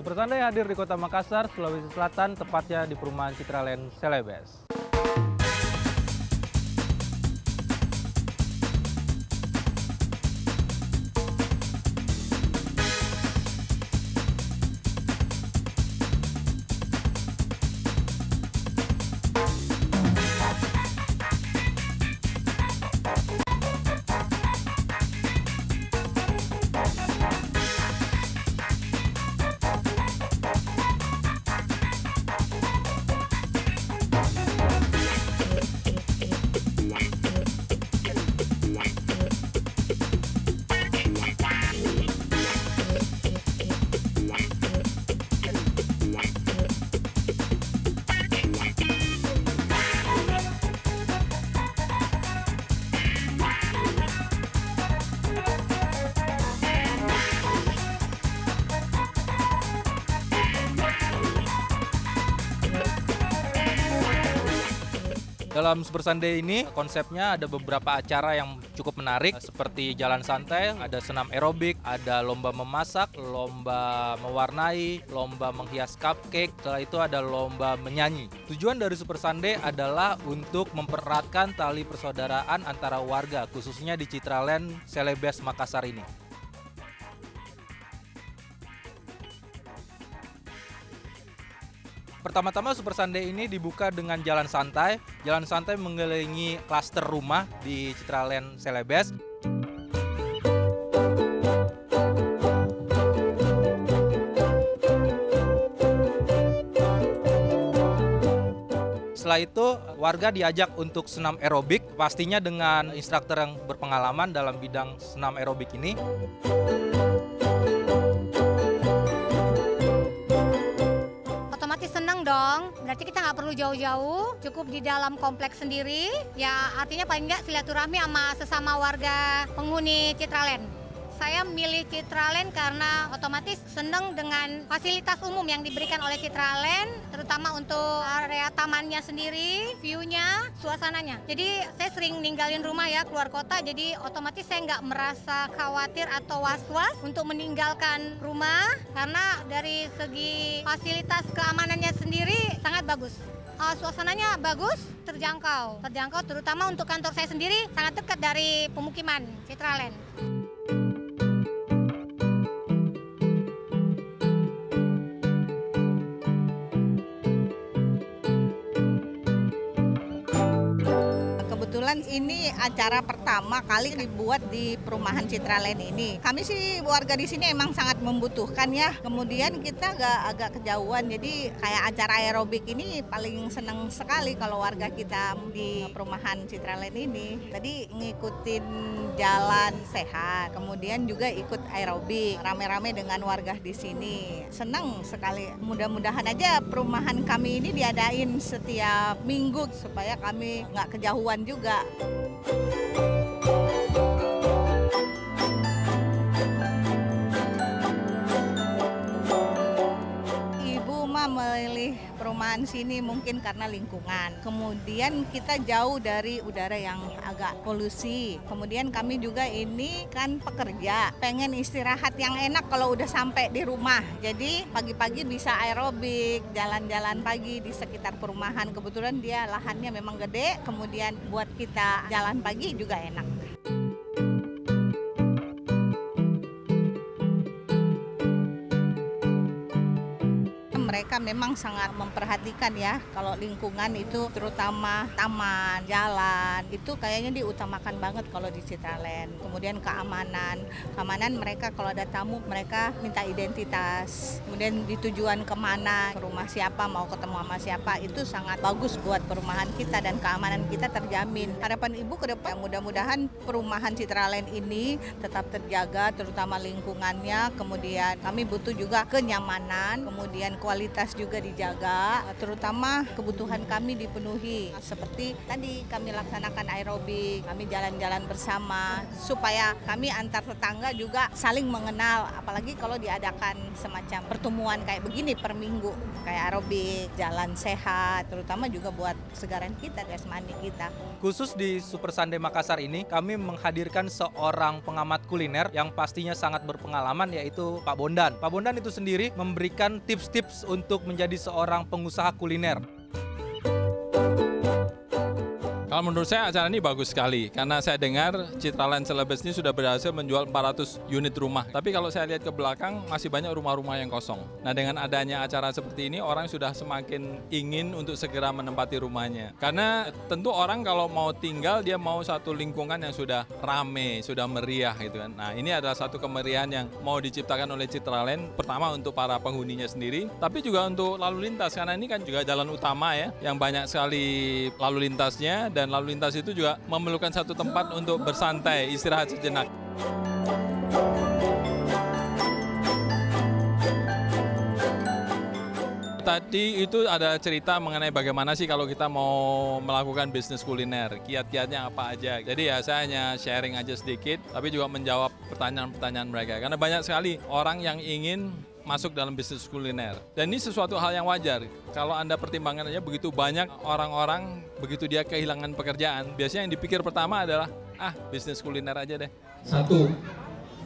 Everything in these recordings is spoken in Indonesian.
Super Sunday hadir di Kota Makassar, Sulawesi Selatan, tepatnya di perumahan Citraland Celebes. Dalam Super Sunday ini konsepnya ada beberapa acara yang cukup menarik seperti jalan santai, ada senam aerobik, ada lomba memasak, lomba mewarnai, lomba menghias cupcake, setelah itu ada lomba menyanyi. Tujuan dari Super Sunday adalah untuk mempereratkan tali persaudaraan antara warga, khususnya di Citraland Celebes Makassar ini. Pertama-tama Super Sunday ini dibuka dengan jalan santai. Jalan santai mengelilingi klaster rumah di Citraland Celebes. Setelah itu warga diajak untuk senam aerobik, pastinya dengan instruktur yang berpengalaman dalam bidang senam aerobik ini. Senang dong, berarti kita nggak perlu jauh-jauh, cukup di dalam kompleks sendiri. Ya artinya paling nggak silaturahmi sama sesama warga penghuni Citraland. Saya milih Citraland karena otomatis senang dengan fasilitas umum yang diberikan oleh Citraland, terutama untuk area tamannya sendiri, view-nya, suasananya. Jadi saya sering ninggalin rumah ya, keluar kota, jadi otomatis saya nggak merasa khawatir atau was-was untuk meninggalkan rumah karena dari segi fasilitas keamanannya sendiri sangat bagus. Suasananya bagus, terjangkau terutama untuk kantor saya sendiri sangat dekat dari pemukiman Citraland. Kebetulan ini acara pertama kali dibuat di perumahan Citraland ini. Kami sih warga di sini emang sangat membutuhkan ya. Kemudian kita agak kejauhan, jadi kayak acara aerobik ini paling senang sekali kalau warga kita di perumahan Citraland ini. Tadi ngikutin jalan sehat, kemudian juga ikut aerobik, rame-rame dengan warga di sini. Senang sekali. Mudah-mudahan aja perumahan kami ini diadain setiap minggu supaya kami nggak kejauhan juga. Ibu mah memilih perumahan sini mungkin karena lingkungan. Kemudian kita jauh dari udara yang agak polusi. Kemudian kami juga ini kan pekerja, pengen istirahat yang enak kalau udah sampai di rumah. Jadi pagi-pagi bisa aerobik, jalan-jalan pagi di sekitar perumahan. Kebetulan dia lahannya memang gede, kemudian buat kita jalan pagi juga enak. Mereka memang sangat memperhatikan ya kalau lingkungan itu, terutama taman, jalan, itu kayaknya diutamakan banget kalau di Citraland. Kemudian keamanan mereka kalau ada tamu mereka minta identitas. Kemudian di tujuan kemana, ke rumah siapa, mau ketemu sama siapa, itu sangat bagus buat perumahan kita dan keamanan kita terjamin. Harapan Ibu ke depan mudah-mudahan perumahan Citraland ini tetap terjaga, terutama lingkungannya. Kemudian kami butuh juga kenyamanan, kemudian kualitas juga dijaga, terutama kebutuhan kami dipenuhi. Seperti tadi kami laksanakan aerobik, kami jalan-jalan bersama, supaya kami antar tetangga juga saling mengenal, apalagi kalau diadakan semacam pertemuan kayak begini per minggu, kayak aerobik, jalan sehat, terutama juga buat kesegaran kita, jasmani kita. Khusus di Super Sunday Makassar ini, kami menghadirkan seorang pengamat kuliner yang pastinya sangat berpengalaman, yaitu Pak Bondan. Pak Bondan itu sendiri memberikan tips-tips untuk menjadi seorang pengusaha kuliner. Kalau menurut saya acara ini bagus sekali, karena saya dengar Citraland Celebes ini sudah berhasil menjual 400 unit rumah. Tapi kalau saya lihat ke belakang, masih banyak rumah-rumah yang kosong. Nah, dengan adanya acara seperti ini, orang sudah semakin ingin untuk segera menempati rumahnya. Karena tentu orang kalau mau tinggal, dia mau satu lingkungan yang sudah rame, sudah meriah gitu kan. Nah, ini adalah satu kemeriahan yang mau diciptakan oleh Citraland, pertama untuk para penghuninya sendiri, tapi juga untuk lalu lintas, karena ini kan juga jalan utama ya, yang banyak sekali lalu lintasnya, dan lalu lintas itu juga memerlukan satu tempat untuk bersantai, istirahat sejenak. Tadi itu ada cerita mengenai bagaimana sih kalau kita mau melakukan bisnis kuliner, kiat-kiatnya apa aja. Jadi ya saya hanya sharing aja sedikit, tapi juga menjawab pertanyaan-pertanyaan mereka. Karena banyak sekali orang yang ingin masuk dalam bisnis kuliner. Dan ini sesuatu hal yang wajar. Kalau Anda pertimbangkan aja, begitu banyak orang-orang, begitu dia kehilangan pekerjaan, biasanya yang dipikir pertama adalah, bisnis kuliner aja deh. Satu,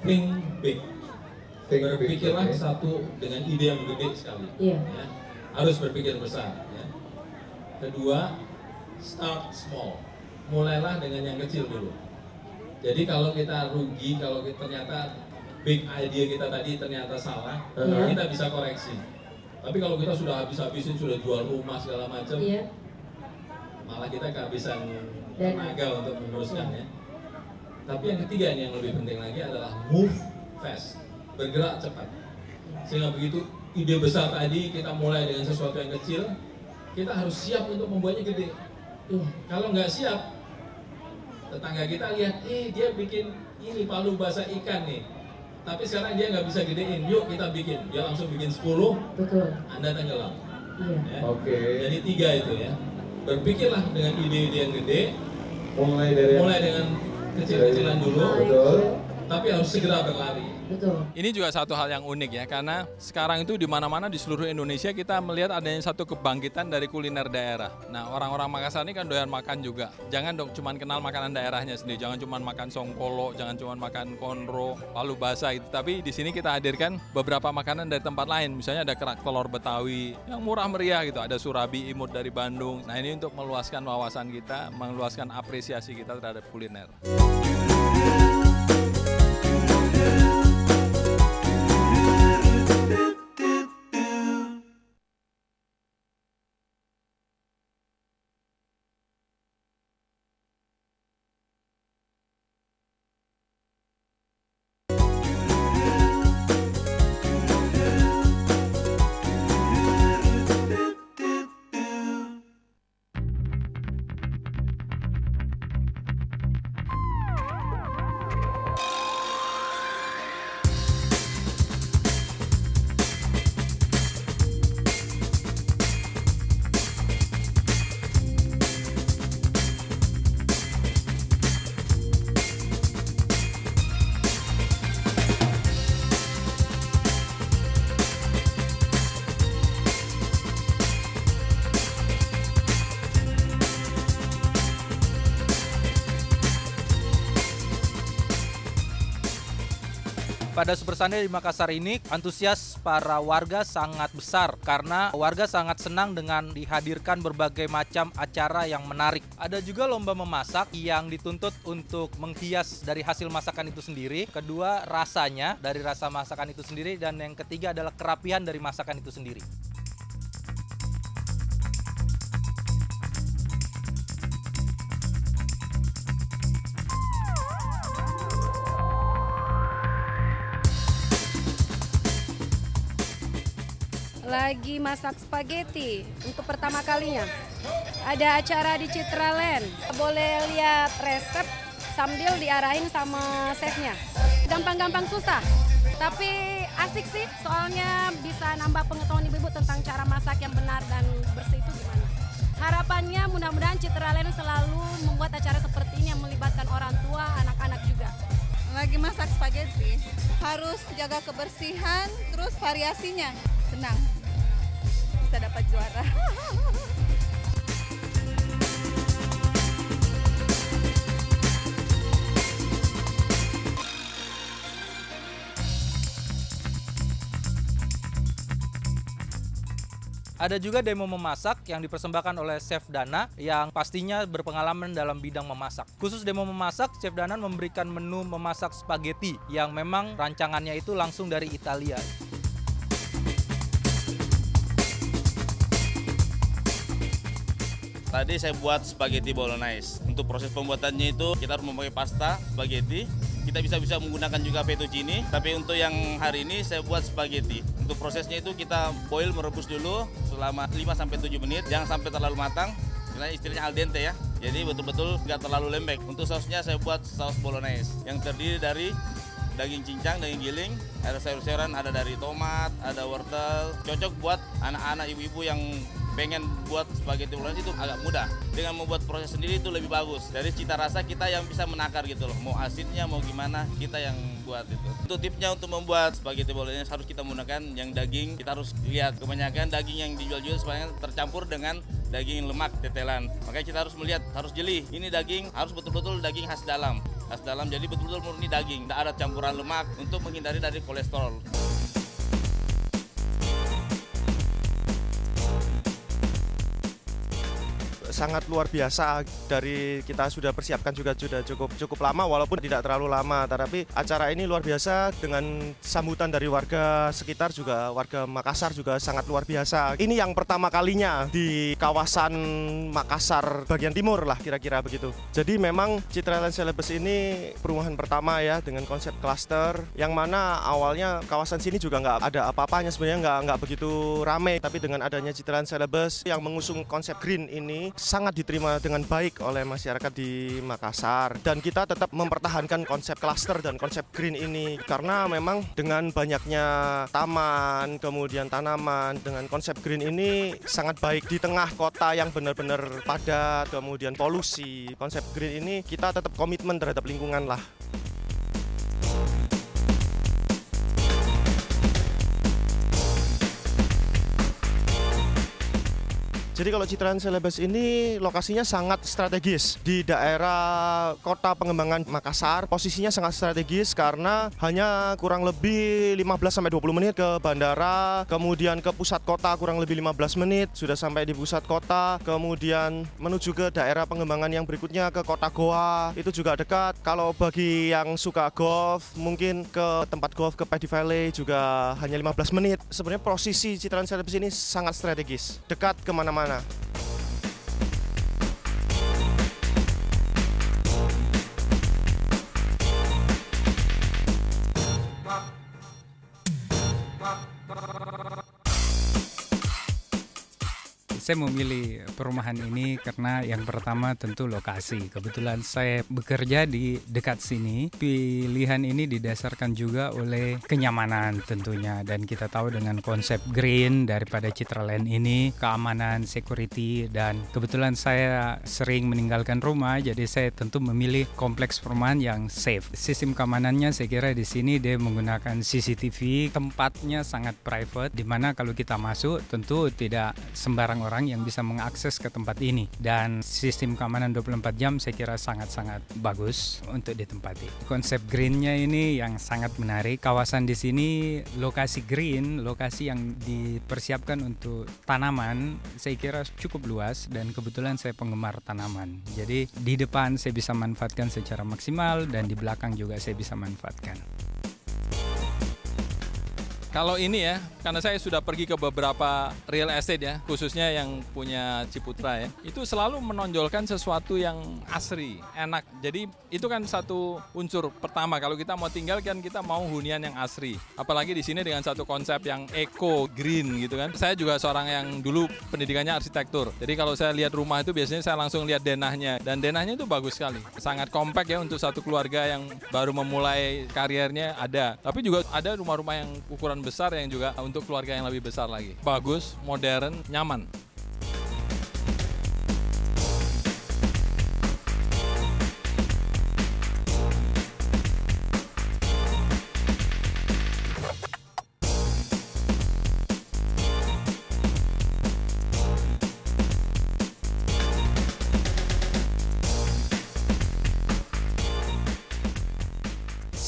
think big. Berpikirlah satu dengan ide yang gede sekali. Ya. Harus berpikir besar. Ya. Kedua, start small. Mulailah dengan yang kecil dulu. Jadi kalau kita rugi, kalau kita ternyata big idea kita tadi ternyata salah, kita bisa koreksi. Tapi kalau kita sudah habis-habisin, sudah jual rumah segala macam, malah kita kehabisan tenaga untuk meneruskannya. Tapi yang ketiga nih yang lebih penting lagi adalah move fast, bergerak cepat. Sehingga begitu ide besar tadi kita mulai dengan sesuatu yang kecil, kita harus siap untuk membuatnya gede. Kalau nggak siap, tetangga kita lihat, dia bikin ini palu basah ikan nih. Tapi sekarang dia nggak bisa gedein, yuk kita bikin. Dia langsung bikin 10, betul. Anda tenggelam. Ya. Jadi 3 itu ya. Berpikirlah dengan ide-ide yang gede, mulai dengan kecil-kecilan dulu, betul. Tapi harus segera berlari. Betul. Ini juga satu hal yang unik ya, karena sekarang itu di mana-mana di seluruh Indonesia kita melihat adanya satu kebangkitan dari kuliner daerah. Nah, orang-orang Makassar ini kan doyan makan juga. Jangan dong cuman kenal makanan daerahnya sendiri, jangan cuman makan songkolo, jangan cuman makan konro, palu basah gitu. Tapi di sini kita hadirkan beberapa makanan dari tempat lain. Misalnya ada kerak telur Betawi yang murah meriah gitu, ada surabi imut dari Bandung. Nah, ini untuk meluaskan wawasan kita, meluaskan apresiasi kita terhadap kuliner. Pada Super Sunday di Makassar ini, antusias para warga sangat besar karena warga sangat senang dengan dihadirkan berbagai macam acara yang menarik. Ada juga lomba memasak yang dituntut untuk menghias dari hasil masakan itu sendiri. Kedua, rasanya dari rasa masakan itu sendiri. Dan yang ketiga adalah kerapihan dari masakan itu sendiri. Lagi masak spaghetti untuk pertama kalinya. Ada acara di Citraland. Boleh lihat resep sambil diarahin sama chefnya. Gampang-gampang susah, tapi asik sih. Soalnya bisa nambah pengetahuan ibu-ibu tentang cara masak yang benar dan bersih itu gimana. Harapannya mudah-mudahan Citraland selalu membuat acara seperti ini yang melibatkan orang tua, anak-anak juga. Lagi masak spaghetti, harus jaga kebersihan, terus variasinya. Senang bisa dapat juara. Ada juga demo memasak yang dipersembahkan oleh Chef Dana yang pastinya berpengalaman dalam bidang memasak. Khusus demo memasak, Chef Dana memberikan menu memasak spaghetti yang memang rancangannya itu langsung dari Italia. Tadi saya buat spaghetti bolognese. Untuk proses pembuatannya itu kita harus memakai pasta spaghetti. Kita bisa menggunakan juga fettuccine, tapi untuk yang hari ini saya buat spaghetti. Untuk prosesnya itu kita boil, merebus dulu selama 5-7 menit. Jangan sampai terlalu matang, istilahnya al dente ya. Jadi betul-betul nggak terlalu lembek. Untuk sausnya saya buat saus bolognese yang terdiri dari daging cincang, daging giling, ada sayur-sayuran, ada dari tomat, ada wortel. Cocok buat anak-anak, ibu-ibu yang pengen buat spaghetti bolognese itu agak mudah. Dengan membuat proses sendiri itu lebih bagus. Dari cita rasa kita yang bisa menakar gitu loh. Mau asinnya, mau gimana, kita yang buat itu. Untuk tipsnya untuk membuat spaghetti bolognese harus kita menggunakan yang daging. Kita harus lihat kebanyakan daging yang dijual-jual sebenarnya tercampur dengan daging lemak tetelan. Makanya kita harus melihat, harus jeli. Ini daging harus betul-betul daging khas dalam. Khas dalam, jadi betul-betul murni daging. Tidak ada campuran lemak untuk menghindari dari kolesterol. Sangat luar biasa, dari kita sudah persiapkan juga sudah cukup lama, walaupun tidak terlalu lama, tapi acara ini luar biasa dengan sambutan dari warga sekitar juga, warga Makassar juga sangat luar biasa. Ini yang pertama kalinya di kawasan Makassar bagian timur lah kira-kira begitu. Jadi memang Citraland Celebes ini perumahan pertama ya dengan konsep klaster, yang mana awalnya kawasan sini juga nggak ada apa-apanya sebenarnya, nggak begitu ramai, tapi dengan adanya Citraland Celebes yang mengusung konsep green ini sangat diterima dengan baik oleh masyarakat di Makassar, dan kita tetap mempertahankan konsep klaster dan konsep green ini karena memang dengan banyaknya taman kemudian tanaman, dengan konsep green ini sangat baik di tengah kota yang benar-benar padat kemudian polusi. Konsep green ini kita tetap komitmen terhadap lingkungan lah. Jadi kalau Citraland Celebes ini lokasinya sangat strategis di daerah kota pengembangan Makassar. Posisinya sangat strategis karena hanya kurang lebih 15-20 menit ke bandara, kemudian ke pusat kota kurang lebih 15 menit sudah sampai di pusat kota, kemudian menuju ke daerah pengembangan yang berikutnya ke kota Goa itu juga dekat. Kalau bagi yang suka golf mungkin ke tempat golf ke Paddy Valley juga hanya 15 menit. Sebenarnya posisi Citraland Celebes ini sangat strategis, dekat kemana-mana. Saya memilih perumahan ini karena yang pertama tentu lokasi. Kebetulan saya bekerja di dekat sini. Pilihan ini didasarkan juga oleh kenyamanan tentunya. Dan kita tahu dengan konsep green daripada Citraland ini, keamanan, security, dan kebetulan saya sering meninggalkan rumah, jadi saya tentu memilih kompleks perumahan yang safe. Sistem keamanannya saya kira di sini dia menggunakan CCTV, tempatnya sangat private, di mana kalau kita masuk tentu tidak sembarang orang yang bisa mengakses ke tempat ini, dan sistem keamanan 24 jam saya kira sangat-sangat bagus untuk ditempati. Konsep greennya ini yang sangat menarik. Kawasan di sini lokasi green, lokasi yang dipersiapkan untuk tanaman saya kira cukup luas, dan kebetulan saya penggemar tanaman. Jadi di depan saya bisa manfaatkan secara maksimal dan di belakang juga saya bisa manfaatkan. Kalau ini ya, karena saya sudah pergi ke beberapa real estate ya, khususnya yang punya Ciputra ya, itu selalu menonjolkan sesuatu yang asri, enak. Jadi itu kan satu unsur pertama, kalau kita mau tinggal kan kita mau hunian yang asri. Apalagi di sini dengan satu konsep yang eco green gitu kan. Saya juga seorang yang dulu pendidikannya arsitektur. Jadi kalau saya lihat rumah itu biasanya saya langsung lihat denahnya, dan denahnya itu bagus sekali. Sangat kompak ya untuk satu keluarga yang baru memulai karirnya ada. Tapi juga ada rumah-rumah yang ukuran besar yang juga untuk keluarga yang lebih besar lagi. Bagus, modern, nyaman.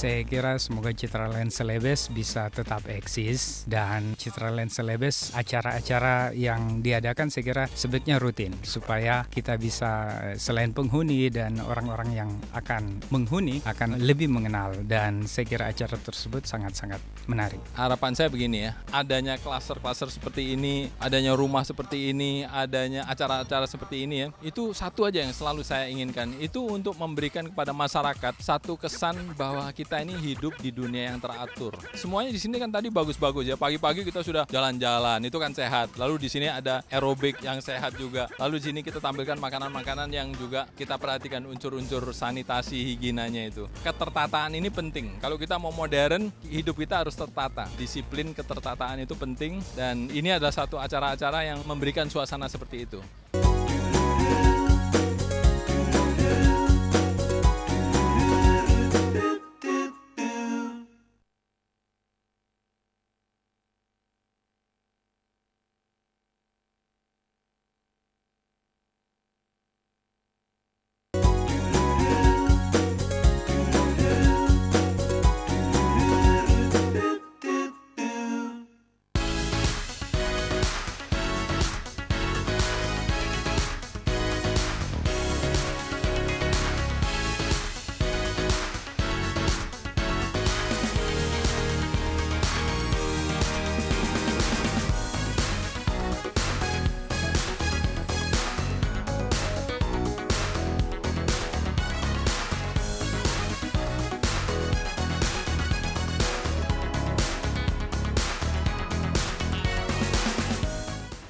Saya kira semoga Citraland Celebes bisa tetap eksis, dan Citraland Celebes acara-acara yang diadakan saya kira sebaiknya rutin supaya kita bisa selain penghuni dan orang-orang yang akan menghuni akan lebih mengenal, dan saya kira acara tersebut sangat-sangat menarik. Harapan saya begini ya, adanya klaster-klaster seperti ini, adanya rumah seperti ini, adanya acara-acara seperti ini ya, itu satu aja yang selalu saya inginkan, itu untuk memberikan kepada masyarakat satu kesan bahwa kita ini hidup di dunia yang teratur. Semuanya di sini kan tadi bagus-bagus ya. Pagi-pagi kita sudah jalan-jalan, itu kan sehat. Lalu di sini ada aerobik yang sehat juga. Lalu di sini kita tampilkan makanan-makanan yang juga kita perhatikan unsur-unsur sanitasi, higienanya itu. Ketertataan ini penting. Kalau kita mau modern, hidup kita harus tertata. Disiplin ketertataan itu penting, dan ini adalah satu acara-acara yang memberikan suasana seperti itu.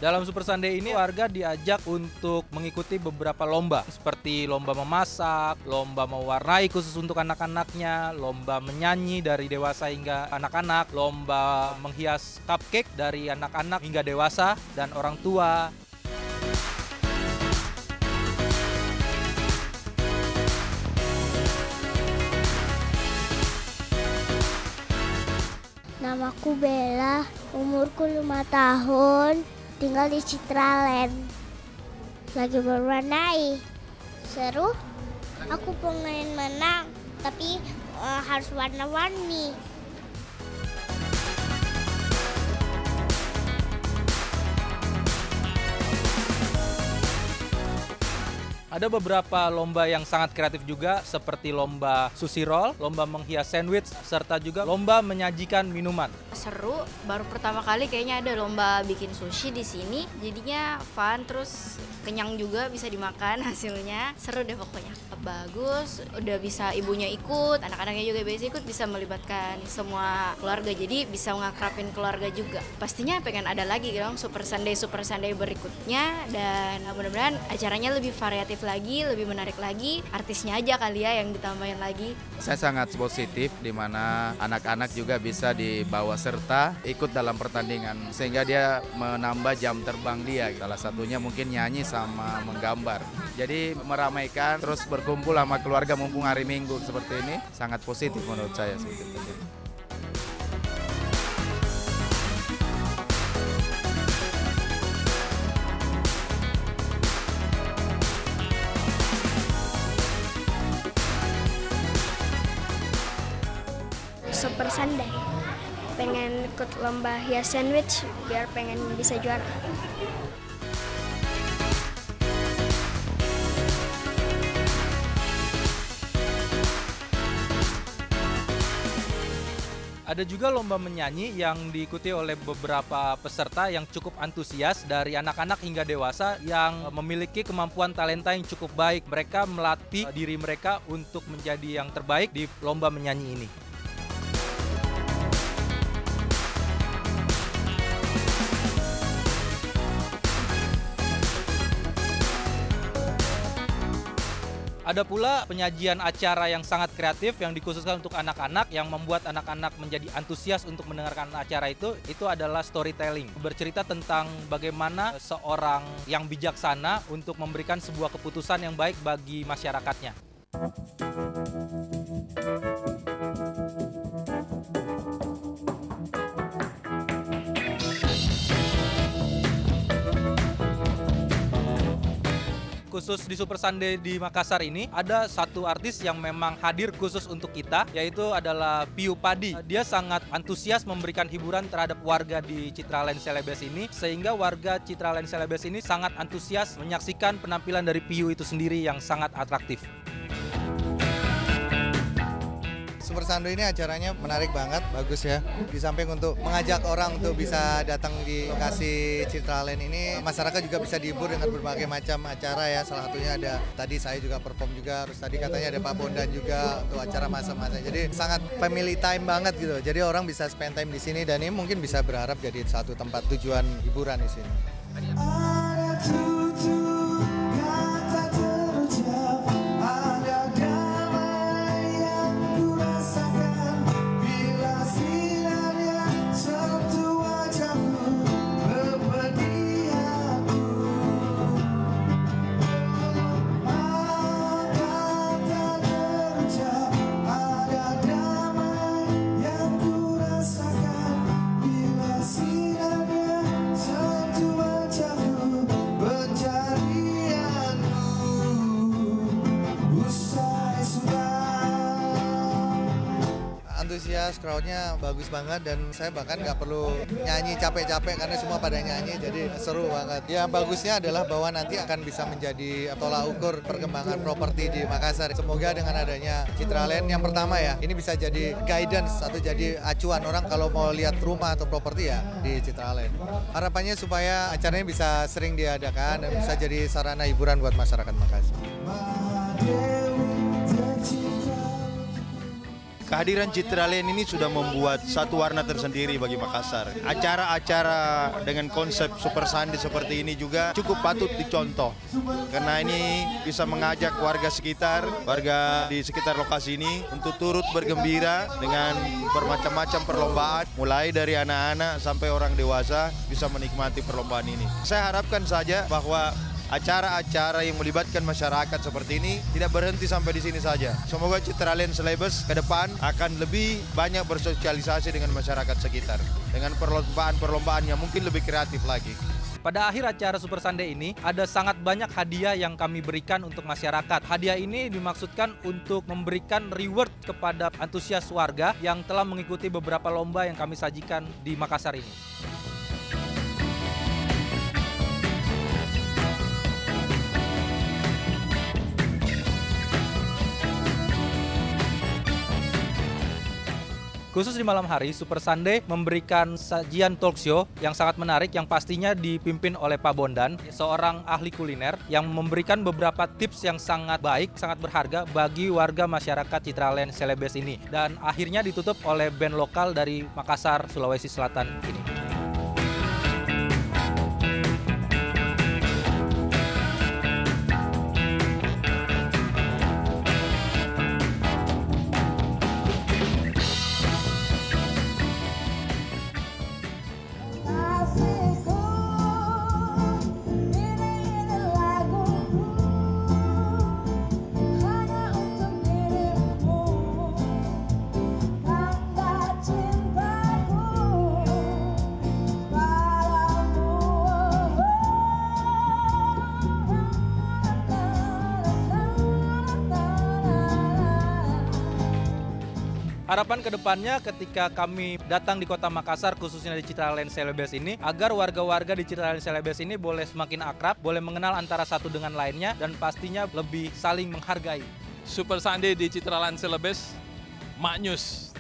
Dalam Super Sunday ini warga diajak untuk mengikuti beberapa lomba seperti lomba memasak, lomba mewarnai khusus untuk anak-anaknya, lomba menyanyi dari dewasa hingga anak-anak, lomba menghias cupcake dari anak-anak hingga dewasa dan orang tua. Namaku Bella, umurku 5 tahun. Tinggal di Citraland, lagi berwarnai, seru. Aku pengen menang, tapi harus warna-warni. Ada beberapa lomba yang sangat kreatif juga, seperti lomba sushi roll, lomba menghias sandwich, serta juga lomba menyajikan minuman. Seru, baru pertama kali kayaknya ada lomba bikin sushi di sini. Jadinya fun, terus kenyang juga, bisa dimakan hasilnya. Seru deh pokoknya. Bagus, udah bisa ibunya ikut, anak-anaknya juga bisa ikut, bisa melibatkan semua keluarga. Jadi bisa ngakrapin keluarga juga. Pastinya pengen ada lagi dong Super Sunday berikutnya, dan mudah-mudahan acaranya lebih variatif lagi, lebih menarik lagi. Artisnya aja kali ya yang ditambahin lagi. Saya sangat positif, di mana anak-anak juga bisa dibawa serta ikut dalam pertandingan, sehingga dia menambah jam terbang dia. Salah satunya mungkin nyanyi sama menggambar. Jadi meramaikan, terus berkumpul sama keluarga mumpung hari Minggu seperti ini, sangat positif menurut saya. Super Sunday, pengen ikut lomba hias sandwich biar pengen bisa juara. Ada juga lomba menyanyi yang diikuti oleh beberapa peserta yang cukup antusias, dari anak-anak hingga dewasa yang memiliki kemampuan talenta yang cukup baik. Mereka melatih diri mereka untuk menjadi yang terbaik di lomba menyanyi ini. Ada pula penyajian acara yang sangat kreatif yang dikhususkan untuk anak-anak, yang membuat anak-anak menjadi antusias untuk mendengarkan acara itu adalah storytelling. Bercerita tentang bagaimana seorang yang bijaksana untuk memberikan sebuah keputusan yang baik bagi masyarakatnya. Khusus di Super Sunday di Makassar ini ada satu artis yang memang hadir khusus untuk kita, yaitu adalah Piyu Padi. Dia sangat antusias memberikan hiburan terhadap warga di Citraland Celebes ini, sehingga warga Citraland Celebes ini sangat antusias menyaksikan penampilan dari Piyu itu sendiri yang sangat atraktif. Super Sunday ini acaranya menarik banget, bagus ya. Di samping untuk mengajak orang untuk bisa datang di lokasi Citraland ini, masyarakat juga bisa dihibur dengan berbagai macam acara ya. Salah satunya ada, tadi saya juga perform juga, terus tadi katanya ada Pak Bondan juga untuk acara masak-masak. Jadi sangat family time banget gitu. Jadi orang bisa spend time di sini dan ini mungkin bisa berharap jadi satu tempat tujuan hiburan di sini. Antusias, crowd-nya bagus banget dan saya bahkan nggak perlu nyanyi capek-capek karena semua pada nyanyi, jadi seru banget. Yang bagusnya adalah bahwa nanti akan bisa menjadi tolak ukur perkembangan properti di Makassar. Semoga dengan adanya Citraland yang pertama ya, ini bisa jadi guidance atau jadi acuan orang kalau mau lihat rumah atau properti ya di Citraland. Harapannya supaya acaranya bisa sering diadakan dan bisa jadi sarana hiburan buat masyarakat Makassar. Kehadiran Citraland ini sudah membuat satu warna tersendiri bagi Makassar. Acara-acara dengan konsep Super Sunday seperti ini juga cukup patut dicontoh. Karena ini bisa mengajak warga sekitar, warga di sekitar lokasi ini untuk turut bergembira dengan bermacam-macam perlombaan. Mulai dari anak-anak sampai orang dewasa bisa menikmati perlombaan ini. Saya harapkan saja bahwa acara-acara yang melibatkan masyarakat seperti ini tidak berhenti sampai di sini saja. Semoga Citraland Celebes ke depan akan lebih banyak bersosialisasi dengan masyarakat sekitar. Dengan perlombaan-perlombaan yang mungkin lebih kreatif lagi. Pada akhir acara Super Sunday ini, ada sangat banyak hadiah yang kami berikan untuk masyarakat. Hadiah ini dimaksudkan untuk memberikan reward kepada antusias warga yang telah mengikuti beberapa lomba yang kami sajikan di Makassar ini. Khusus di malam hari, Super Sunday memberikan sajian talk show yang sangat menarik yang pastinya dipimpin oleh Pak Bondan, seorang ahli kuliner yang memberikan beberapa tips yang sangat baik, sangat berharga bagi warga masyarakat Citraland Celebes ini. Dan akhirnya ditutup oleh band lokal dari Makassar, Sulawesi Selatan ini. Harapan kedepannya ketika kami datang di kota Makassar, khususnya di Citraland Celebes ini, agar warga-warga di Citraland Celebes ini boleh semakin akrab, boleh mengenal antara satu dengan lainnya, dan pastinya lebih saling menghargai. Super Sunday di Citraland Celebes, maknyus.